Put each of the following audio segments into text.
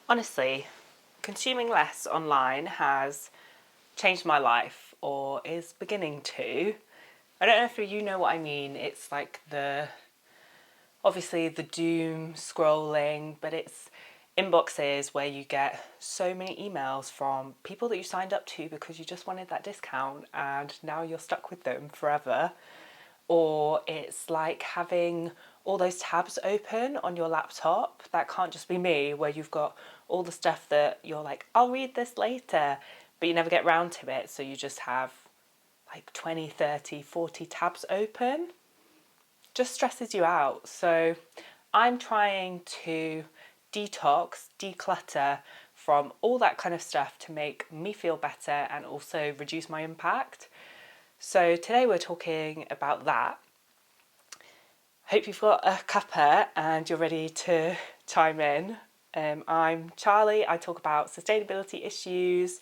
Honestly, consuming less online has changed my life or is beginning to. I don't know if you know what I mean. It's like obviously the doom scrolling, but it's inboxes where you get so many emails from people that you signed up to because you just wanted that discount and now you're stuck with them forever. Or it's like having all those tabs open on your laptop. That can't just be me, where you've got all the stuff that you're like, I'll read this later, but you never get round to it. So you just have like 20, 30, 40 tabs open. Just stresses you out. So I'm trying to detox, declutter from all that kind of stuff to make me feel better and also reduce my impact. So today we're talking about that. Hope you've got a cuppa and you're ready to chime in. I'm Charlie. I talk about sustainability issues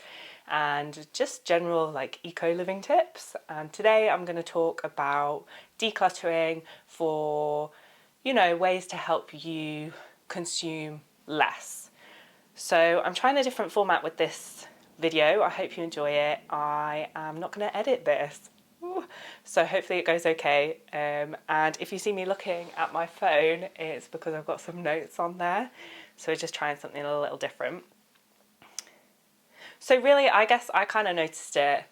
and just general like eco-living tips. And today I'm going to talk about decluttering for, ways to help you consume less. So I'm trying a different format with this video. I hope you enjoy it. I am not going to edit this. So hopefully it goes okay. And if you see me looking at my phone, it's because I've got some notes on there. So we're just trying something a little different. So really, I guess I kind of noticed it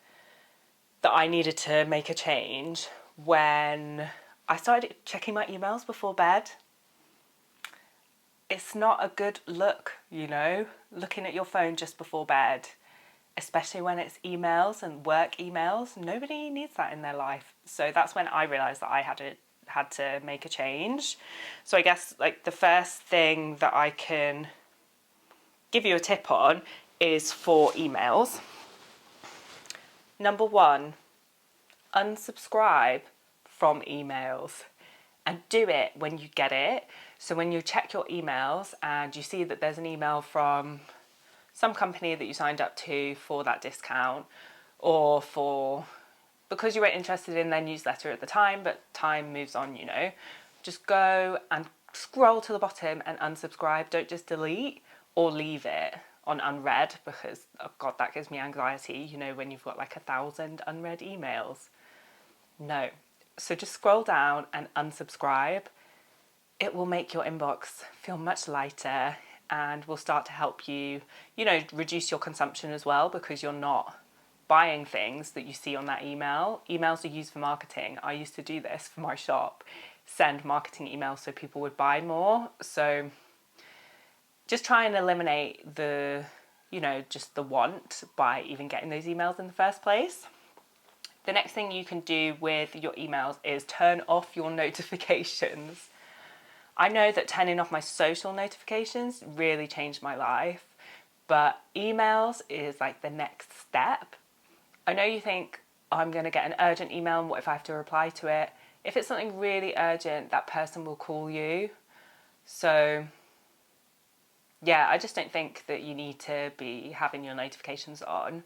that I needed to make a change when I started checking my emails before bed. It's not a good look, looking at your phone just before bed, especially when it's emails and work emails. Nobody needs that in their life. So that's when I realised that I had to make a change. So I guess like the first thing that I can give you a tip on is for emails. Number one, unsubscribe from emails and do it when you get it. So when you check your emails and you see that there's an email from some company that you signed up to for that discount or because you were interested in their newsletter at the time, but time moves on, just go and scroll to the bottom and unsubscribe. Don't just delete or leave it on unread because, oh God, that gives me anxiety, when you've got like 1,000 unread emails. No. So just scroll down and unsubscribe. It will make your inbox feel much lighter and will start to help you, reduce your consumption as well because you're not buying things that you see on that email. Emails are used for marketing. I used to do this for my shop, send marketing emails so people would buy more. So just try and eliminate just the want by even getting those emails in the first place. The next thing you can do with your emails is turn off your notifications. I know that turning off my social notifications really changed my life, but emails is like the next step. I know you think, I'm going to get an urgent email and what if I have to reply to it? If it's something really urgent, that person will call you. So yeah, I just don't think that you need to be having your notifications on.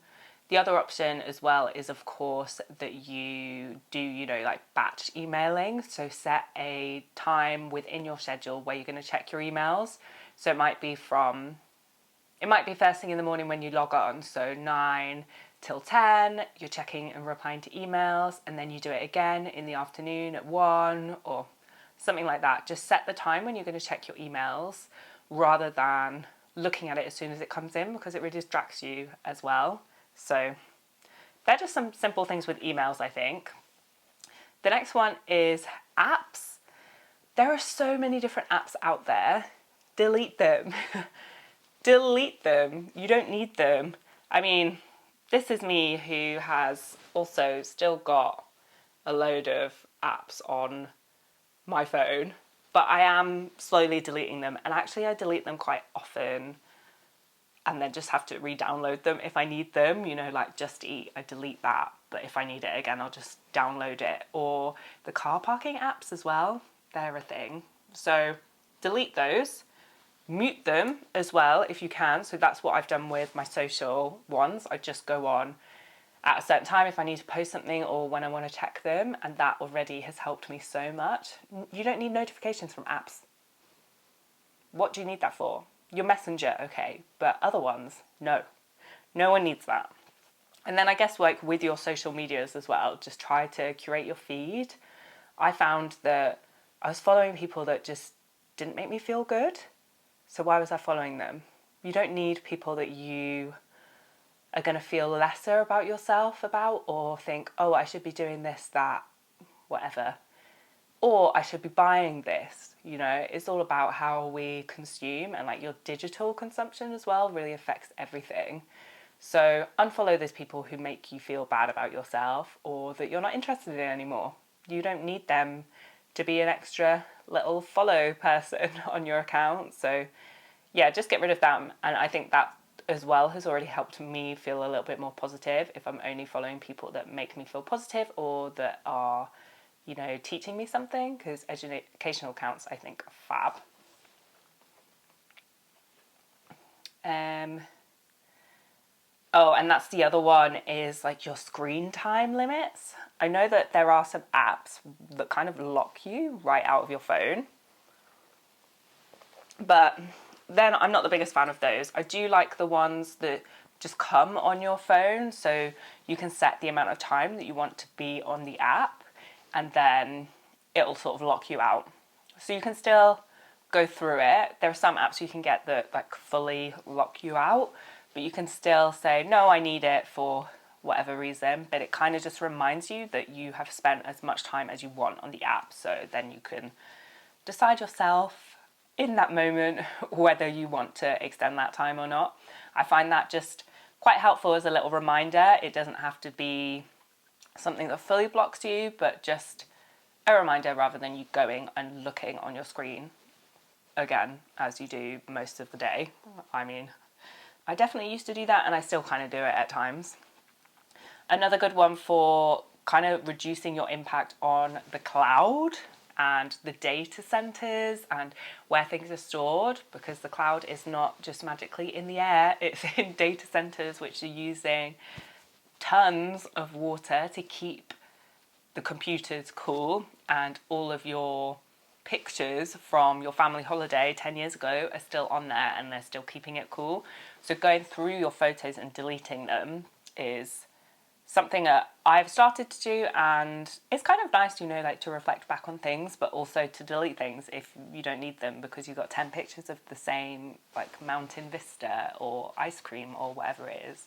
The other option as well is, of course, that you do, like batch emailing. So set a time within your schedule where you're going to check your emails. So it might be first thing in the morning when you log on. So 9 till 10, you're checking and replying to emails. And then you do it again in the afternoon at 1 or something like that. Just set the time when you're going to check your emails rather than looking at it as soon as it comes in because it really distracts you as well. So they're just some simple things with emails, I think. The next one is apps. There are so many different apps out there. Delete them. Delete them. You don't need them. I mean, this is me who has also still got a load of apps on my phone, but I am slowly deleting them. And actually I delete them quite often and then just have to re-download them if I need them, like Just Eat, I delete that. But if I need it again, I'll just download it. Or the car parking apps as well, they're a thing. So delete those, mute them as well if you can. So that's what I've done with my social ones. I just go on at a certain time if I need to post something or when I want to check them. And that already has helped me so much. You don't need notifications from apps. What do you need that for? Your Messenger, okay, but other ones, no. No one needs that. And then I guess like with your social medias as well, just try to curate your feed. I found that I was following people that just didn't make me feel good. So why was I following them? You don't need people that you are going to feel lesser about yourself about, or think, oh, I should be doing this, that, whatever. Or I should be buying this. You know, it's all about how we consume, and like your digital consumption as well really affects everything. So unfollow those people who make you feel bad about yourself or that you're not interested in anymore. You don't need them to be an extra little follow person on your account. So yeah, just get rid of them. And I think that as well has already helped me feel a little bit more positive if I'm only following people that make me feel positive or that are, you know, teaching me something, because educational accounts I think are fab. Oh, and that's the other one, is like your screen time limits. I know that there are some apps that kind of lock you right out of your phone, but then I'm not the biggest fan of those. I do like the ones that just come on your phone, so you can set the amount of time that you want to be on the app, and then it'll sort of lock you out. So you can still go through it. There are some apps you can get that like fully lock you out, but you can still say, no, I need it for whatever reason, but it kind of just reminds you that you have spent as much time as you want on the app, so then you can decide yourself in that moment whether you want to extend that time or not. I find that just quite helpful as a little reminder. It doesn't have to be something that fully blocks you, but just a reminder rather than you going and looking on your screen again as you do most of the day. I mean, I definitely used to do that, and I still kind of do it at times. Another good one for kind of reducing your impact on the cloud and the data centers and where things are stored, because the cloud is not just magically in the air, it's in data centers which are using tons of water to keep the computers cool, and all of your pictures from your family holiday 10 years ago are still on there and they're still keeping it cool. So going through your photos and deleting them is something that I've started to do, and it's kind of nice, you know, like to reflect back on things, but also to delete things if you don't need them because you've got 10 pictures of the same like mountain vista or ice cream or whatever it is.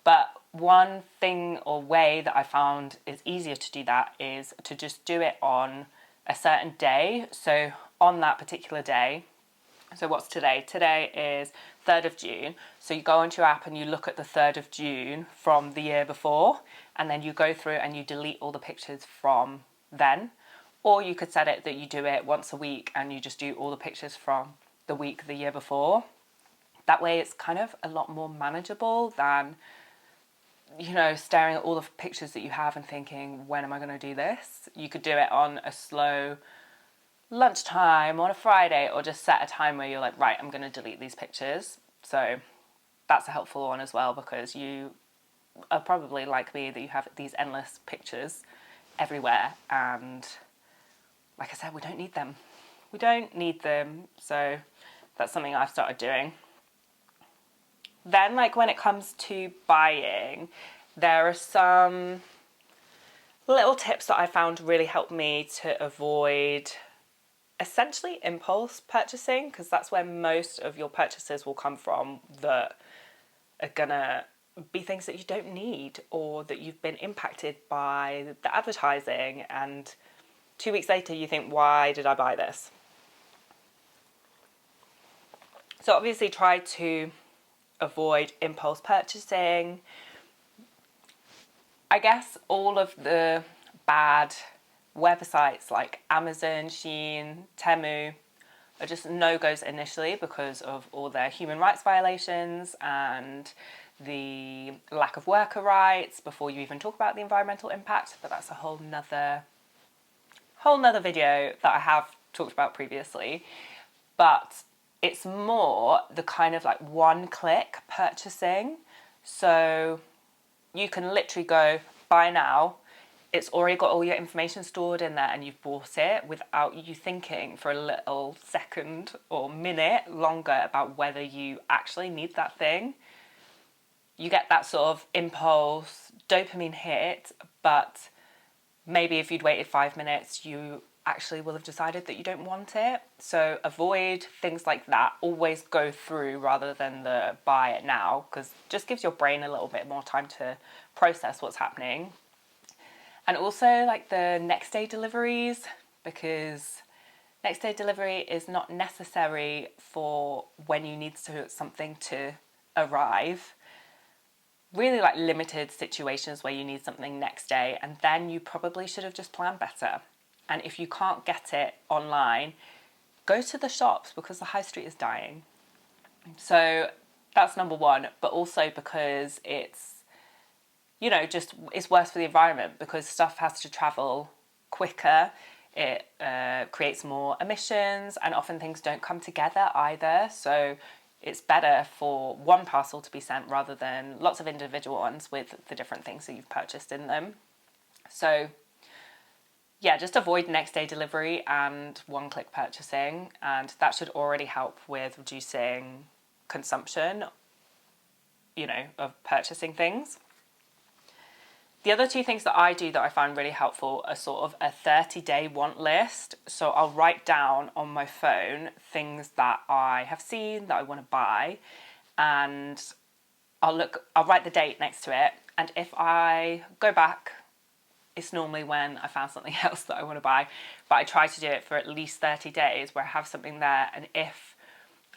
But one thing or way that I found is easier to do that is to just do it on a certain day. So on that particular day, so what's today? Today is 3rd of June. So you go into your app and you look at the 3rd of June from the year before, and then you go through and you delete all the pictures from then. Or you could set it that you do it once a week and you just do all the pictures from the week the year before. That way it's kind of a lot more manageable than, you know, staring at all the pictures that you have and thinking, when am I going to do this? You could do it on a slow lunchtime on a Friday, or just set a time where you're like, right, I'm going to delete these pictures. So that's a helpful one as well, because you are probably like me, that you have these endless pictures everywhere, and like I said, we don't need them. We don't need them. So that's something I've started doing. Then, like, when it comes to buying, there are some little tips that I found really help me to avoid essentially impulse purchasing, because that's where most of your purchases will come from, that are gonna be things that you don't need or that you've been impacted by the advertising, and 2 weeks later you think, why did I buy this? So obviously try to avoid impulse purchasing. I guess all of the bad websites like Amazon, Shein, Temu are just no-goes initially because of all their human rights violations and the lack of worker rights before you even talk about the environmental impact. But that's a whole nother video that I have talked about previously. But it's more the kind of like one-click purchasing. So you can literally go, buy now, it's already got all your information stored in there and you've bought it without you thinking for a little second or minute longer about whether you actually need that thing. You get that sort of impulse dopamine hit, but maybe if you'd waited 5 minutes, you actually will have decided that you don't want it. So avoid things like that. Always go through rather than the buy it now, because it just gives your brain a little bit more time to process what's happening. And also like the next day deliveries, because next day delivery is not necessary for when you need something to arrive. Really like limited situations where you need something next day, and then you probably should have just planned better. And if you can't get it online, go to the shops, because the high street is dying. So that's number one, but also because it's, just it's worse for the environment, because stuff has to travel quicker. It creates more emissions, and often things don't come together either. So it's better for one parcel to be sent rather than lots of individual ones with the different things that you've purchased in them. So yeah, just avoid next day delivery and one-click purchasing, and that should already help with reducing consumption, of purchasing things. The other two things that I do that I find really helpful are sort of a 30-day want list. So I'll write down on my phone things that I have seen that I want to buy, and I'll write the date next to it. And if I go back, it's normally when I found something else that I want to buy, but I try to do it for at least 30 days where I have something there. And if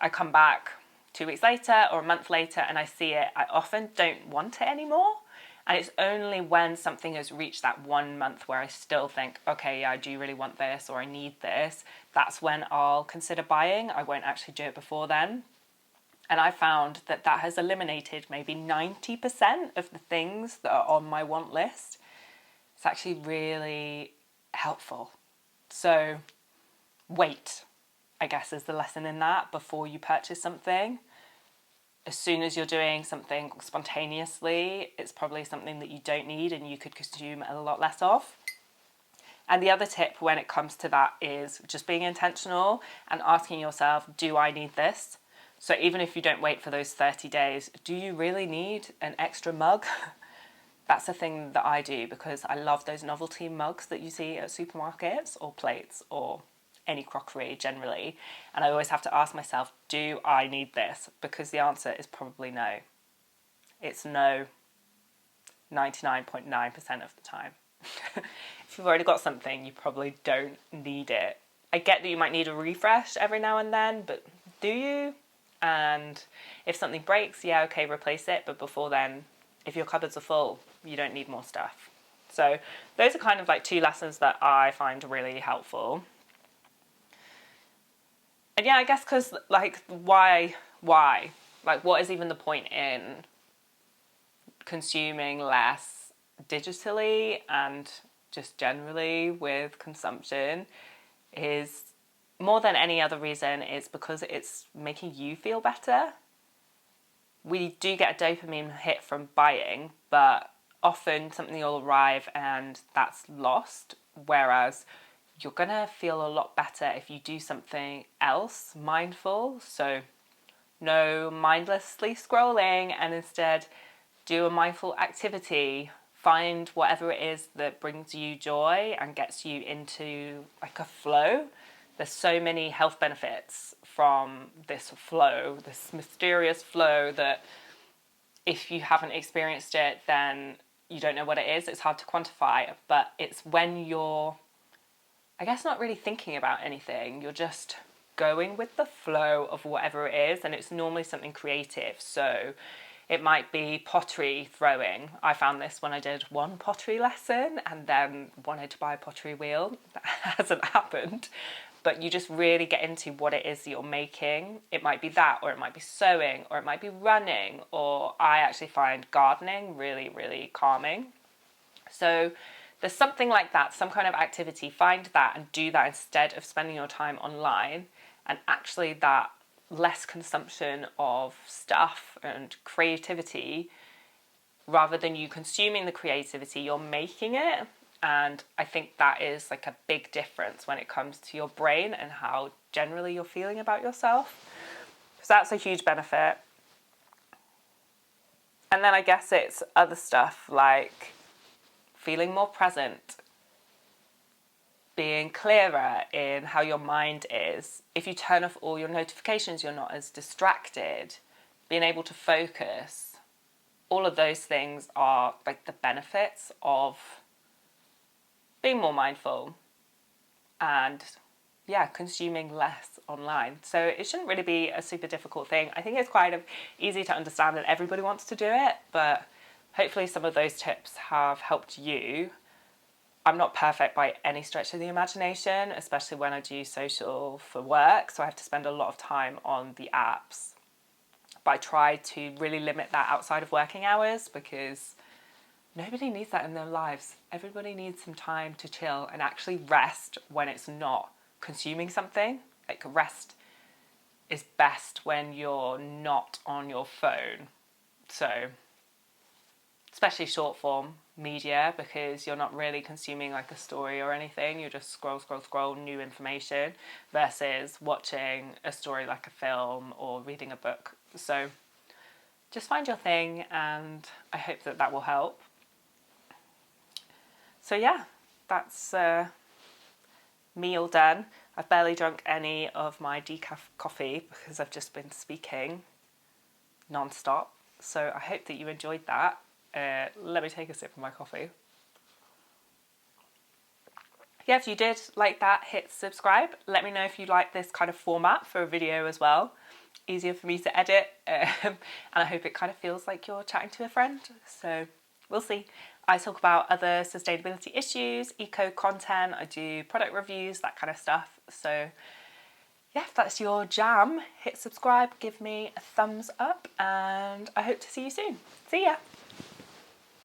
I come back 2 weeks later or a month later and I see it, I often don't want it anymore. And it's only when something has reached that 1 month where I still think, okay, yeah, I do really want this, or I need this, that's when I'll consider buying. I won't actually do it before then. And I found that has eliminated maybe 90% of the things that are on my want list. It's actually really helpful. So wait, I guess, is the lesson in that before you purchase something. As soon as you're doing something spontaneously, it's probably something that you don't need and you could consume a lot less of. And the other tip when it comes to that is just being intentional and asking yourself, do I need this? So even if you don't wait for those 30 days, do you really need an extra mug? That's a thing that I do, because I love those novelty mugs that you see at supermarkets, or plates, or any crockery generally. And I always have to ask myself, do I need this? Because the answer is probably no. It's no 99.9% of the time. If you've already got something, you probably don't need it. I get that you might need a refresh every now and then, but do you? And if something breaks, yeah, okay, replace it. But before then, if your cupboards are full, you don't need more stuff. So those are kind of like two lessons that I find really helpful. And yeah, I guess because, like, why? Like, what is even the point in consuming less digitally and just generally with consumption? Is more than any other reason, it's because it's making you feel better. We do get a dopamine hit from buying, but often something will arrive and that's lost, whereas you're gonna feel a lot better if you do something else mindful. So no mindlessly scrolling, and instead do a mindful activity. Find whatever it is that brings you joy and gets you into like a flow. There's so many health benefits from this flow, this mysterious flow, that if you haven't experienced it, then you don't know what it is. It's hard to quantify, but it's when you're, I guess, not really thinking about anything. You're just going with the flow of whatever it is, and it's normally something creative. So it might be pottery throwing. I found this when I did one pottery lesson and then wanted to buy a pottery wheel. That hasn't happened. But you just really get into what it is that you're making. It might be that, or it might be sewing, or it might be running, or I actually find gardening really, really calming. So there's something like that, some kind of activity. Find that and do that instead of spending your time online. And actually that less consumption of stuff and creativity, rather than you consuming the creativity, you're making it. And I think that is like a big difference when it comes to your brain and how generally you're feeling about yourself. So that's a huge benefit. And then I guess it's other stuff like feeling more present, being clearer in how your mind is. If you turn off all your notifications, you're not as distracted, being able to focus. All of those things are like the benefits of being more mindful and consuming less online. So it shouldn't really be a super difficult thing. I think it's quite easy to understand and everybody wants to do it, but hopefully some of those tips have helped you. I'm not perfect by any stretch of the imagination, especially when I do social for work, so I have to spend a lot of time on the apps. But I try to really limit that outside of working hours because nobody needs that in their lives. Everybody needs some time to chill and actually rest when it's not consuming something. Like rest is best when you're not on your phone. So, especially short form media, because you're not really consuming like a story or anything. You just scroll new information versus watching a story like a film or reading a book. So just find your thing, and I hope that that will help. So yeah, that's me all done. I've barely drunk any of my decaf coffee because I've just been speaking non-stop. So I hope that you enjoyed that. Let me take a sip of my coffee. Yeah, if you did like that, hit subscribe. Let me know if you like this kind of format for a video as well. Easier for me to edit, and I hope it kind of feels like you're chatting to a friend. So we'll see. I talk about other sustainability issues, eco content, I do product reviews, that kind of stuff. So yeah, if that's your jam, hit subscribe, give me a thumbs up, and I hope to see you soon. See ya!